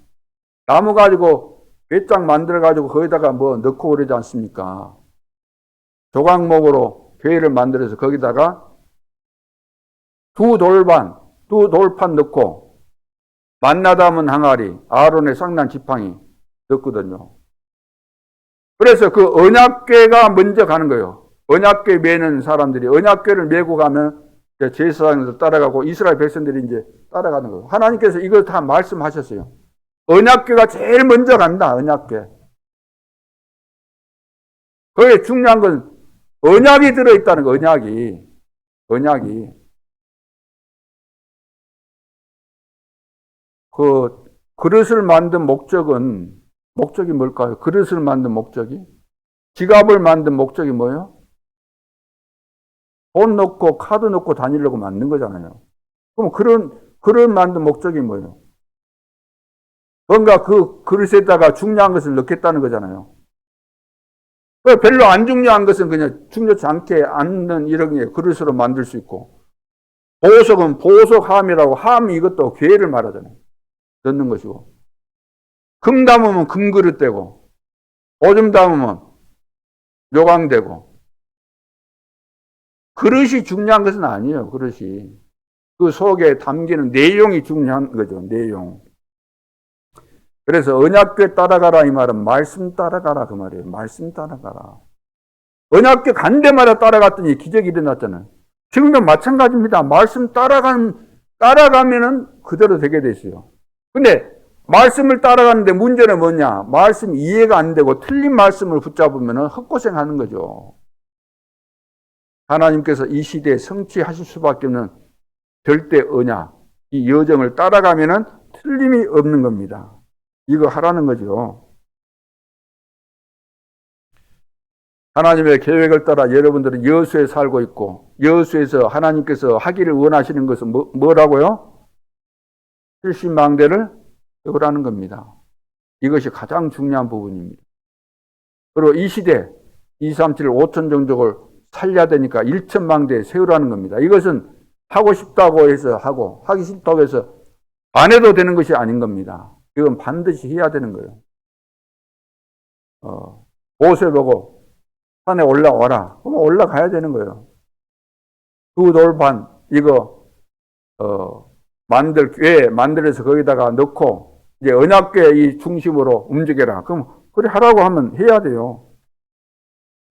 나무 가지고 궤짝 만들어가지고 거기다가 뭐 넣고 그러지 않습니까? 조각목으로 궤를 만들어서 거기다가 두 돌판 넣고 만나 담은 항아리, 아론의 쌍난 지팡이 넣거든요. 그래서 그 언약궤가 먼저 가는 거예요. 언약궤 매는 사람들이 언약궤를 메고 가면 제사장에서 따라가고 이스라엘 백성들이 이제 따라가는 거예요. 하나님께서 이걸 다 말씀하셨어요. 언약궤가 제일 먼저 간다. 언약궤. 거기에 중요한 건 언약이 들어있다는 거. 언약이. 그 그릇을 만든 목적이 뭘까요? 그릇을 만든 목적이? 지갑을 만든 목적이 뭐예요? 돈 넣고 카드 넣고 다니려고 만든 거잖아요. 그럼 그릇 만든 목적이 뭐예요? 뭔가 그 그릇에다가 중요한 것을 넣겠다는 거잖아요. 별로 안 중요한 것은 그냥 중요치 않게 않는 이런 게 그릇으로 만들 수 있고, 보석은 보석함이라고, 함 이것도 괴를 말하잖아요. 넣는 것이고, 금 담으면 금그릇 되고, 오줌 담으면 요강되고, 그릇이 중요한 것은 아니에요. 그릇이 그 속에 담기는 내용이 중요한 거죠. 내용. 그래서 언약궤 따라가라 이 말은 말씀 따라가라 그 말이에요. 말씀 따라가라. 언약궤 간 데마다 따라갔더니 기적이 일어났잖아요. 지금도 마찬가지입니다. 말씀 따라가면은 그대로 되게 돼 있어요. 근데 말씀을 따라가는데 문제는 뭐냐? 말씀 이해가 안 되고 틀린 말씀을 붙잡으면은 헛고생하는 거죠. 하나님께서 이 시대에 성취하실 수밖에 없는 절대 언약, 이 여정을 따라가면은 틀림이 없는 겁니다. 이거 하라는 거죠. 하나님의 계획을 따라 여러분들은 여수에 살고 있고, 여수에서 하나님께서 하기를 원하시는 것은 뭐라고요? 70망대를 세우라는 겁니다. 이것이 가장 중요한 부분입니다. 그리고 이 시대 237, 5천 종족을 살려야 되니까 1천망대 세우라는 겁니다. 이것은 하고 싶다고 해서 하고, 하기 싫다고 해서 안 해도 되는 것이 아닌 겁니다. 이건 반드시 해야 되는 거예요. 모세 보고 산에 올라와라. 그럼 올라가야 되는 거예요. 두 돌판, 이거, 궤 만들어서 거기다가 넣고, 이제 언약궤 이 중심으로 움직여라. 그럼, 그래 하라고 하면 해야 돼요.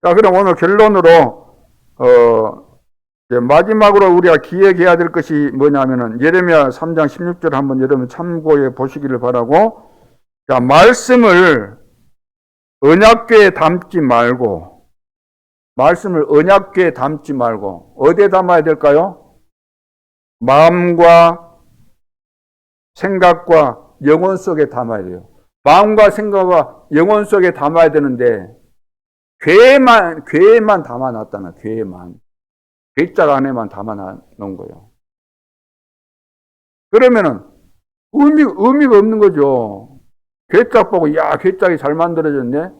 자, 그럼 오늘 결론으로, 이제 마지막으로 우리가 기억해야 될 것이 뭐냐면은, 예레미야 3장 16절 한번 여러분 참고해 보시기를 바라고, 자, 말씀을 언약궤에 담지 말고, 어디에 담아야 될까요? 마음과 생각과 영혼 속에 담아야 돼요. 마음과 생각과 영혼 속에 담아야 되는데, 궤에만 담아놨다는, 궤에만. 궤짝 안에만 담아놓은 거예요. 그러면은, 의미가 없는 거죠. 궤짝 보고, 야, 궤짝이 잘 만들어졌네?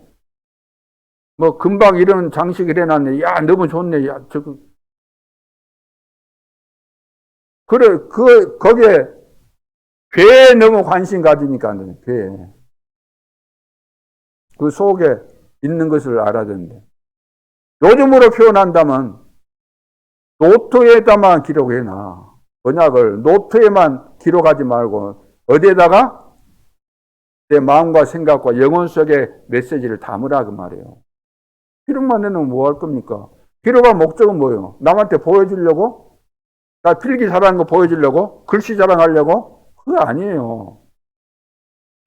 뭐, 금방 이런 장식을 해놨네. 야, 너무 좋네. 야, 그래, 거기에, 궤에 너무 관심 가지니까 안 되네, 궤에. 그 속에 있는 것을 알아야 되는데. 요즘으로 표현한다면, 노트에다만 기록해놔. 언약을 노트에만 기록하지 말고, 어디에다가? 내 마음과 생각과 영혼 속에 메시지를 담으라, 그 말이에요. 기록만 해놓으면 뭐 할 겁니까? 기록한 목적은 뭐예요? 남한테 보여주려고? 나 필기 잘하는 거 보여주려고? 글씨 자랑하려고? 그거 아니에요.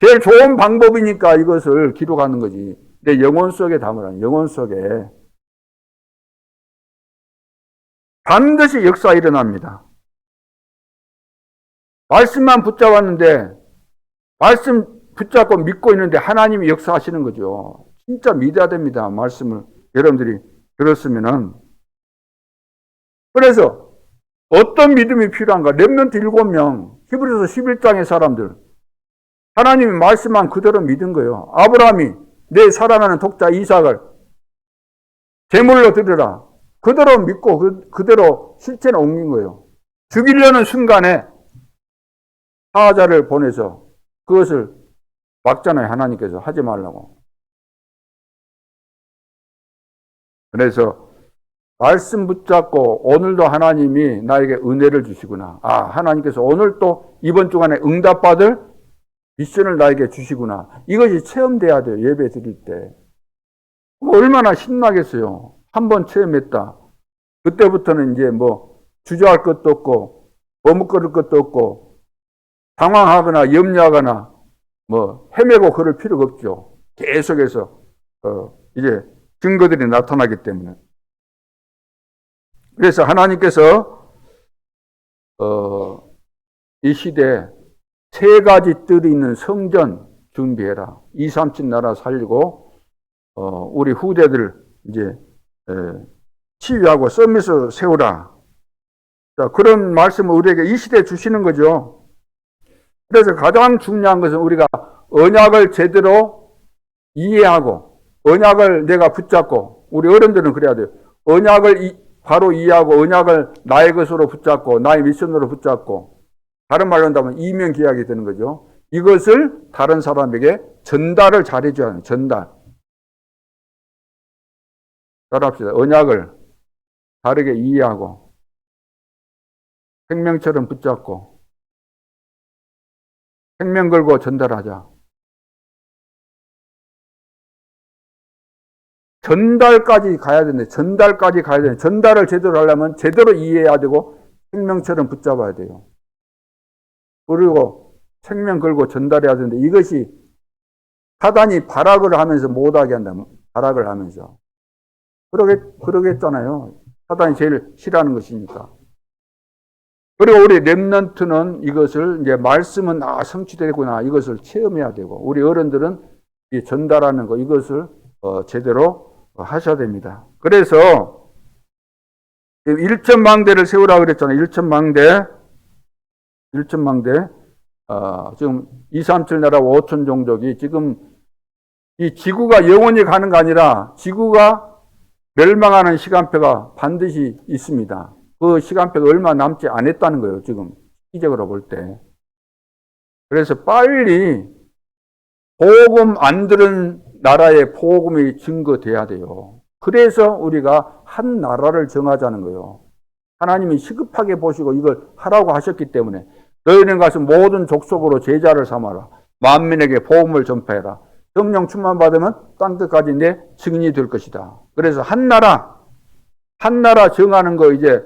제일 좋은 방법이니까 이것을 기록하는 거지. 내 영혼 속에 담으라. 영혼 속에. 반드시 역사 일어납니다. 말씀만 붙잡았는데, 말씀 붙잡고 믿고 있는데 하나님이 역사하시는 거죠. 진짜 믿어야 됩니다. 말씀을 여러분들이 들었으면은. 그래서 어떤 믿음이 필요한가? 렘넌트 7명, 히브리서 11장의 사람들. 하나님이 말씀만 그대로 믿은 거예요. 아브라함이 내 사랑하는 독자 이삭을 제물로 드려라. 그대로 믿고 그대로 실천에 옮긴 거예요. 죽이려는 순간에 사자를 보내서 그것을 막잖아요. 하나님께서 하지 말라고. 그래서 말씀 붙잡고 오늘도 하나님이 나에게 은혜를 주시구나. 아, 하나님께서 오늘 또 이번 주간에 응답받을 미션을 나에게 주시구나. 이것이 체험돼야 돼요. 예배 드릴 때. 얼마나 신나겠어요. 한번 체험했다. 그때부터는 이제 뭐 주저할 것도 없고 머뭇거릴 것도 없고 당황하거나 염려하거나 뭐 헤매고 그럴 필요가 없죠. 계속해서 이제 증거들이 나타나기 때문에. 그래서 하나님께서 이 시대에 3가지 뜰이 있는 성전 준비해라. 2, 3층 나라 살리고 우리 후대들 이제 치유하고 서밋을 세우라. 자, 그런 말씀을 우리에게 이 시대에 주시는 거죠. 그래서 가장 중요한 것은 우리가 언약을 제대로 이해하고 언약을 내가 붙잡고, 우리 어른들은 그래야 돼요. 언약을 바로 이해하고 언약을 나의 것으로 붙잡고 나의 미션으로 붙잡고, 다른 말로 한다면 이면계약이 되는 거죠. 이것을 다른 사람에게 전달을 잘해줘야 하는 전달. 따라합시다. 언약을 다르게 이해하고 생명처럼 붙잡고 생명 걸고 전달하자. 전달까지 가야 되는데, 전달을 제대로 하려면 제대로 이해해야 되고 생명처럼 붙잡아야 돼요. 그리고 생명 걸고 전달해야 되는데, 이것이 사단이 발악을 하면서 못하게 한다. 발악을 하면서. 그러겠잖아요. 사단이 제일 싫어하는 것이니까. 그리고 우리 렘넌트는 이것을 이제 말씀은 성취되구나, 이것을 체험해야 되고, 우리 어른들은 이 전달하는 거, 이것을 제대로 하셔야 됩니다. 그래서 1천망대를 세우라고 그랬잖아요. 1천망대. 지금 2, 3천 나라 5천 종족이 지금 이 지구가 영원히 가는 게 아니라 지구가 멸망하는 시간표가 반드시 있습니다. 그 시간표가 얼마 남지 않았다는 거예요. 지금 시기적으로 볼 때. 그래서 빨리 복음 안 들은 나라의 복음이 증거돼야 돼요. 그래서 우리가 한 나라를 정하자는 거예요. 하나님이 시급하게 보시고 이걸 하라고 하셨기 때문에 너희는 가서 모든 족속으로 제자를 삼아라. 만민에게 복음을 전파해라. 성령 충만 받으면 땅 끝까지 내 증인이 될 것이다. 그래서 한 나라 정하는 거 이제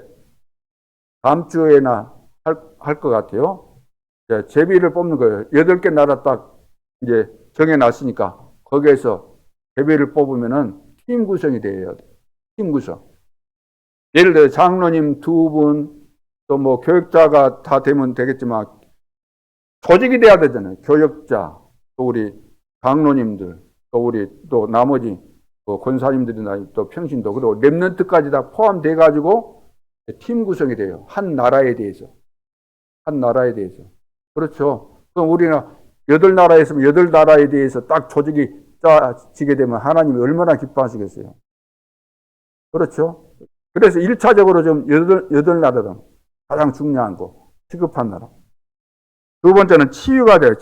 다음 주에나 할 것 같아요. 제비를 뽑는 거예요. 8개 나라 딱 이제 정해놨으니까 거기에서 제비를 뽑으면은 팀 구성이 돼야 돼요. 팀 구성. 예를 들어 장로님 2분, 또 뭐 교육자가 다 되면 되겠지만 조직이 돼야 되잖아요. 교역자, 또 우리 장로님들, 또 우리 또 나머지 권사님들이나 또 평신도, 그리고 렘넌트까지 다 포함돼 가지고 팀 구성이 돼요. 한 나라에 대해서. 그렇죠. 그럼 우리가 8나라에 있으면 8나라에 대해서 딱 조직이 짜지게 되면 하나님이 얼마나 기뻐하시겠어요. 그렇죠. 그래서 1차적으로 좀 8나라다. 가장 중요한 거. 시급한 나라. 두 번째는 치유가 돼요.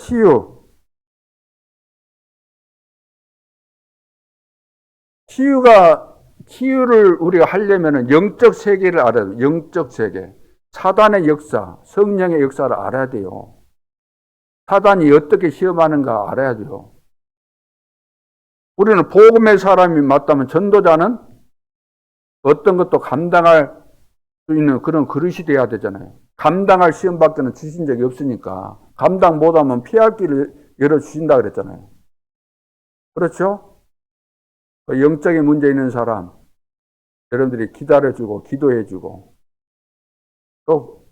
치유를 우리가 하려면 영적 세계를 알아야 돼요. 영적 세계. 사단의 역사, 성령의 역사를 알아야 돼요. 사단이 어떻게 시험하는가 알아야 돼요. 우리는 복음의 사람이 맞다면 전도자는 어떤 것도 감당할 수 있는 그런 그릇이 돼야 되잖아요. 감당할 시험밖에는 주신 적이 없으니까 감당 못하면 피할 길을 열어주신다 그랬잖아요. 그렇죠? 영적인 문제 있는 사람 여러분들이 기다려주고 기도해주고 또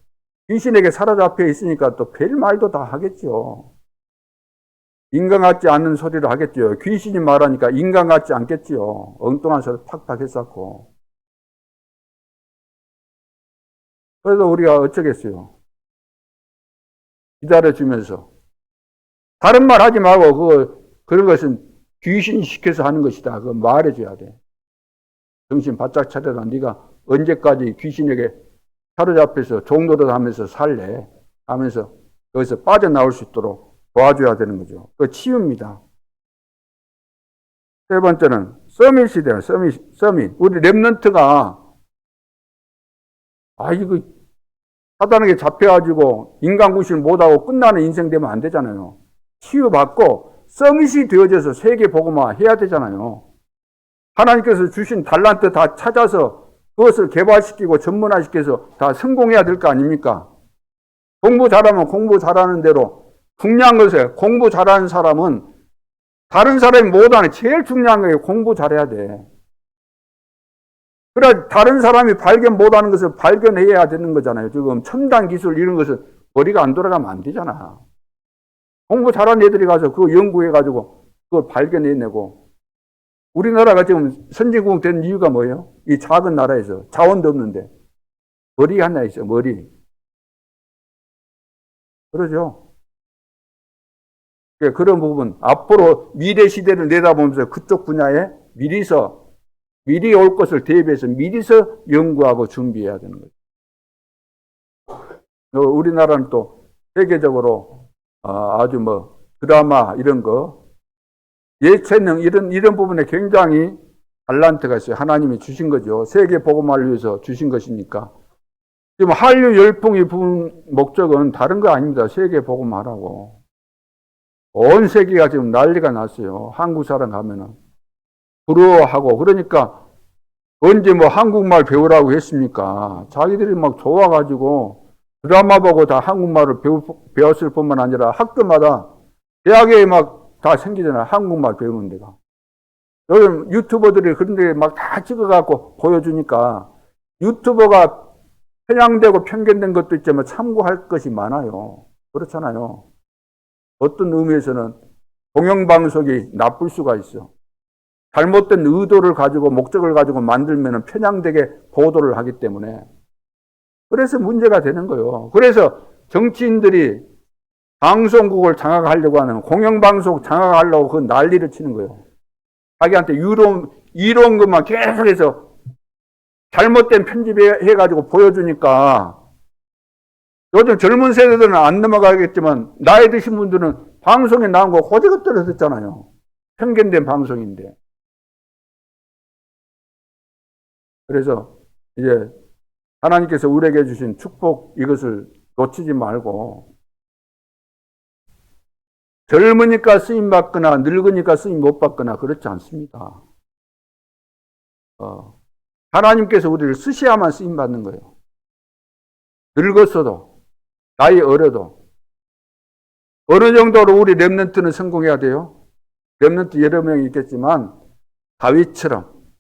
귀신에게 사로잡혀 있으니까 또 별 말도 다 하겠죠. 인간 같지 않은 소리를 하겠죠. 귀신이 말하니까 인간 같지 않겠죠. 엉뚱한 소리 팍팍 했었고. 그래서 우리가 어쩌겠어요. 기다려주면서. 다른 말 하지 말고 그런 것은 귀신 시켜서 하는 것이다. 그거 말해줘야 돼. 정신 바짝 차려라. 네가 언제까지 귀신에게 사로잡혀서 종노릇 하면서 살래? 하면서 여기서 빠져나올 수 있도록 도와줘야 되는 거죠. 그 치유입니다. 세 번째는 서밋이 돼요. 서밋. 우리 렘넌트가 이거 사단에게 잡혀가지고 인간구실 못하고 끝나는 인생 되면 안 되잖아요. 치유받고 서밋이 되어져서 세계 복음화 해야 되잖아요. 하나님께서 주신 달란트 다 찾아서 그것을 개발시키고 전문화시켜서 다 성공해야 될 거 아닙니까? 공부 잘하면 공부 잘하는 대로 중요한 것에 공부 잘하는 사람은 다른 사람이 못하는 제일 중요한 거예요. 공부 잘해야 돼. 그래 다른 사람이 발견 못하는 것을 발견해야 되는 거잖아요. 지금 첨단 기술 이런 것은 머리가 안 돌아가면 안 되잖아. 공부 잘하는 애들이 가서 그거 연구해가지고 그걸 발견해내고 우리나라가 지금 선진국 된 이유가 뭐예요? 이 작은 나라에서 자원도 없는데 머리 하나 있어요. 머리. 그러죠. 그런 부분 앞으로 미래 시대를 내다보면서 그쪽 분야에 미리 올 것을 대비해서 미리서 연구하고 준비해야 되는 거죠. 우리나라는 또 세계적으로 아주 드라마 이런 거 예체능 이런 부분에 굉장히 달란트가 있어요. 하나님이 주신 거죠. 세계 복음화를 위해서 주신 것이니까. 지금 한류 열풍이 부은 목적은 다른 거 아닙니다. 세계 복음화라고. 온 세계가 지금 난리가 났어요. 한국 사람 가면은 부러워하고 그러니까 언제 한국말 배우라고 했습니까? 자기들이 막 좋아가지고 드라마 보고 다 한국말을 배웠을 뿐만 아니라 학교마다 대학에 막 다 생기잖아요. 한국말 배우는 데가. 요즘 유튜버들이 그런 데 막 다 찍어갖고 보여주니까 유튜버가 편향되고 편견된 것도 있지만 참고할 것이 많아요. 그렇잖아요. 어떤 의미에서는 공영방송이 나쁠 수가 있어. 잘못된 의도를 가지고 목적을 가지고 만들면 편향되게 보도를 하기 때문에 그래서 문제가 되는 거예요. 그래서 정치인들이 방송국을 장악하려고 하는 공영방송 장악하려고 그 난리를 치는 거예요. 자기한테 이런 것만 계속해서 잘못된 편집해가지고 보여주니까 요즘 젊은 세대들은 안 넘어가겠지만 나이 드신 분들은 방송에 나온 거 고지것대로 듣잖아요. 편견된 방송인데. 그래서 이제 하나님께서 우리에게 주신 축복 이것을 놓치지 말고 젊으니까 쓰임 받거나 늙으니까 쓰임 못 받거나 그렇지 않습니다. 하나님께서 우리를 쓰셔야만 쓰임 받는 거예요. 늙었어도 나이 어려도 어느 정도로 우리 렘넌트는 성공해야 돼요? 렘넌트 여러 명이 있겠지만 다윗처럼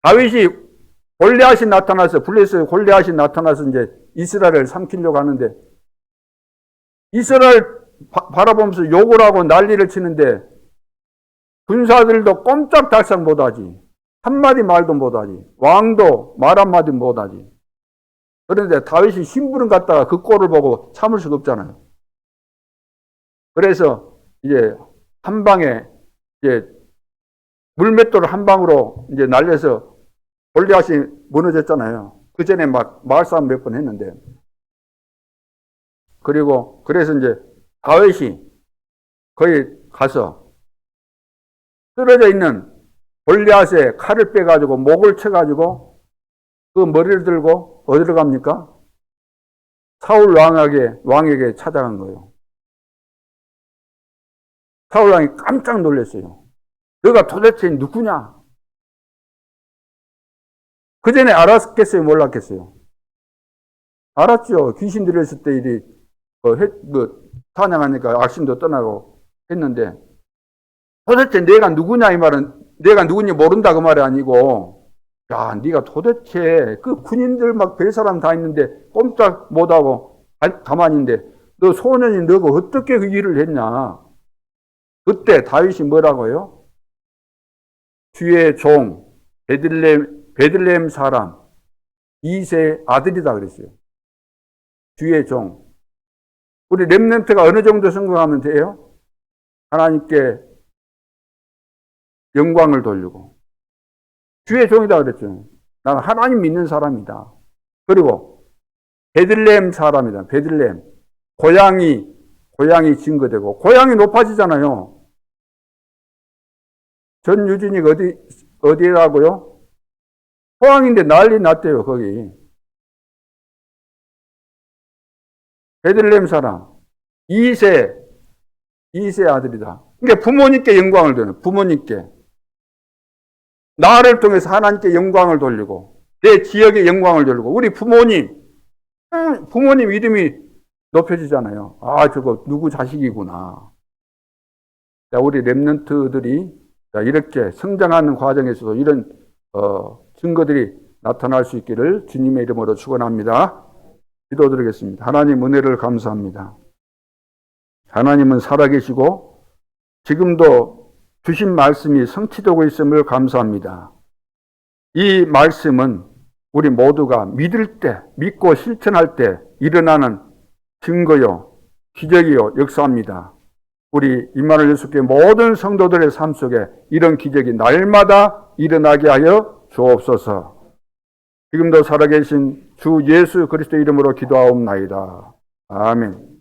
다윗이 골리앗이 나타나서 블레셋에 골리앗이 나타나서 이제 이스라엘을 삼키려고 하는데 이스라엘 바라보면서 욕을 하고 난리를 치는데 군사들도 꼼짝달싹 못하지. 한마디 말도 못하지. 왕도 말 한마디 못하지. 그런데 다윗이 심부름 갔다가 그 꼴을 보고 참을 수가 없잖아요. 그래서 이제 한 방에 이제 물맷돌을 한 방으로 이제 날려서 골리앗이 무너졌잖아요. 그 전에 막 말싸움 몇 번 했는데. 그리고 그래서 이제 다윗이 거기 가서 쓰러져 있는 골리앗의 칼을 빼가지고 목을 쳐가지고 그 머리를 들고 어디로 갑니까? 사울 왕에게 찾아간 거예요. 사울 왕이 깜짝 놀랐어요. 너가 도대체 누구냐? 그 전에 알았겠어요? 몰랐겠어요? 알았죠. 귀신 들렸을 때 일이 사냥하니까 악신도 떠나고 했는데 도대체 내가 누구냐 이 말은 내가 누군지 모른다 그 말이 아니고 야 네가 도대체 그 군인들 막 별 사람 다 있는데 꼼짝 못하고 가만히 있는데 너 소년이 너가 어떻게 그 일을 했냐. 그때 다윗이 뭐라고요? 주의 종 베들레헴 사람 이세 아들이다 그랬어요. 주의 종. 우리 렘넌트가 어느 정도 성공하면 돼요? 하나님께 영광을 돌리고 주의 종이다 그랬죠. 나는 하나님 믿는 사람이다. 그리고 베들레헴 사람이다. 베들레헴. 고향이 증거되고 고향이 높아지잖아요. 전유진이가 어디라고요? 포항인데 난리 났대요, 거기. 베들레헴 사람. 이세 아들이다. 그러니까 부모님께 영광을 돌리는, 부모님께. 나를 통해서 하나님께 영광을 돌리고, 내 지역에 영광을 돌리고, 우리 부모님 이름이 높여지잖아요. 아, 저거 누구 자식이구나. 자, 우리 렘넌트들이 이렇게 성장하는 과정에서도 이런 증거들이 나타날 수 있기를 주님의 이름으로 축원합니다. 기도드리겠습니다. 하나님 은혜를 감사합니다. 하나님은 살아계시고 지금도 주신 말씀이 성취되고 있음을 감사합니다. 이 말씀은 우리 모두가 믿을 때, 믿고 실천할 때 일어나는 증거요, 기적이요, 역사입니다. 우리 임마누엘 예수께 모든 성도들의 삶 속에 이런 기적이 날마다 일어나게 하여 주옵소서. 지금도 살아계신 주 예수 그리스도 이름으로 기도하옵나이다. 아멘.